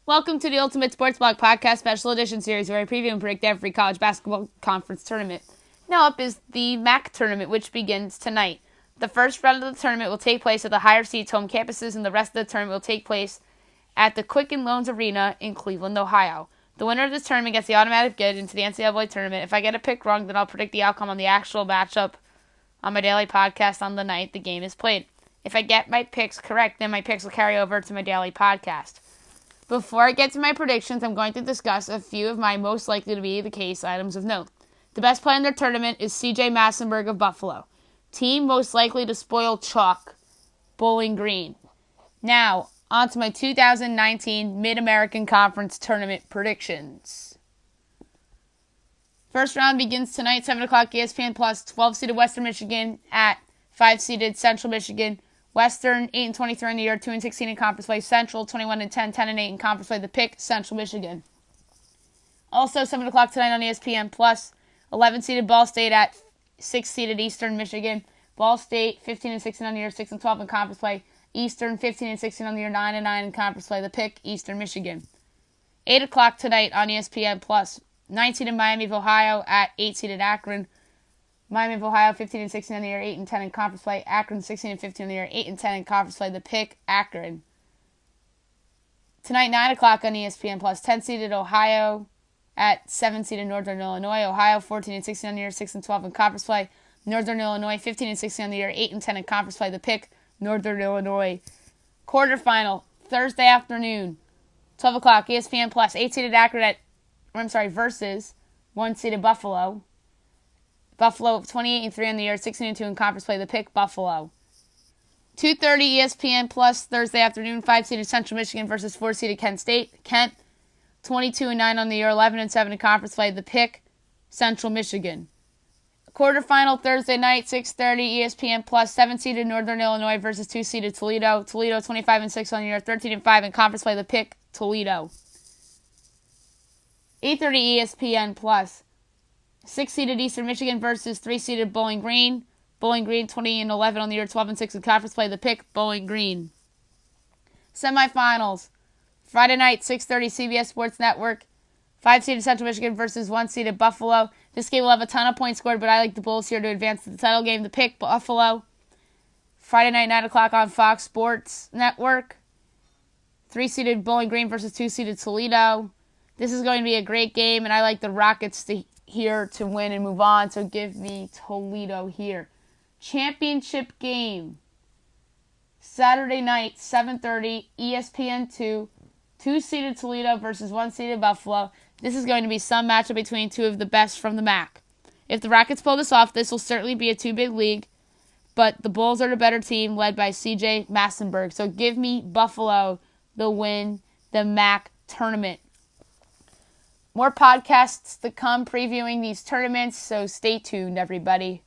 Welcome to the Ultimate Sports Blog Podcast Special Edition Series, where I preview and predict every college basketball conference tournament. Now up is the MAC tournament, which begins tonight. The first round of the tournament will take place at the higher seeds home campuses, and the rest of the tournament will take place at the Quicken Loans Arena in Cleveland, Ohio. The winner of this tournament gets the automatic bid into the NCAA tournament. If I get a pick wrong, then I'll predict the outcome on the actual matchup on my daily podcast on the night the game is played. If I get my picks correct, then my picks will carry over to my daily podcast. Before I get to my predictions, I'm going to discuss a few of my most likely to be the case items of note. The best player in their tournament is C.J. Massenburg of Buffalo. Team most likely to spoil chalk, Bowling Green. Now, on to my 2019 Mid-American Conference Tournament predictions. First round begins tonight, 7 o'clock ESPN+, 12-seeded Western Michigan at 5-seeded Central Michigan. Western, 8-23 in the year, 2-16 in conference play. Central, 21-10, 10-8 in conference play. The pick, Central Michigan. Also, 7 o'clock tonight on ESPN+, 11-seeded Ball State at 6-seeded Eastern Michigan. Ball State, 15-16 on the year, 6-12 in conference play. Eastern, 15-16 on the year, 9-9 in conference play. The pick, Eastern Michigan. 8 o'clock tonight on ESPN+, 9-seeded Miami of Ohio at 8-seeded Akron. Miami of Ohio, 15-16 on the year, 8-10 in conference play. Akron, 16-15 on the year, 8-10 in conference play. The pick, Akron. Tonight, 9 o'clock on ESPN+, 10-seeded Ohio at 7-seeded Northern Illinois. Ohio, 14-16 on the year, 6-12 in conference play. Northern Illinois, 15-16 on the year, 8-10 in conference play. The pick, Northern Illinois. Quarterfinal, Thursday afternoon, 12 o'clock, ESPN+, 8-seeded Akron versus 1-seeded Buffalo. Buffalo, 28-3 on the year, 16-2 in conference play. The pick, Buffalo. 2:30 ESPN+, Thursday afternoon, 5-seeded Central Michigan versus 4-seeded Kent State. Kent, 22-9 on the year, 11-7 in conference play. The pick, Central Michigan. Quarterfinal, Thursday night, 6:30 ESPN+, 7-seeded Northern Illinois versus 2-seeded Toledo. Toledo, 25-6 on the year, 13-5 in conference play. The pick, Toledo. 8:30 ESPN+. 6-seeded Eastern Michigan versus 3-seeded Bowling Green. Bowling Green, 20-11 on the year, 12-6 in conference play. The pick, Bowling Green. Semifinals. Friday night, 6:30 CBS Sports Network. 5-seeded Central Michigan versus 1-seeded Buffalo. This game will have a ton of points scored, but I like the Bulls here to advance to the title game. The pick, Buffalo. Friday night, 9 o'clock on Fox Sports Network. 3-seeded Bowling Green versus 2-seeded Toledo. This is going to be a great game, and I like the Rockets here to win and move on, so give me Toledo here. Championship game. Saturday night, 7:30, ESPN2. 2-seeded Toledo versus 1-seeded Buffalo. This is going to be some matchup between two of the best from the MAC. If the Rockets pull this off, this will certainly be a two-big league, but the Bulls are the better team led by C.J. Massenburg. So give me Buffalo to win the MAC tournament. More podcasts to come previewing these tournaments, so stay tuned, everybody.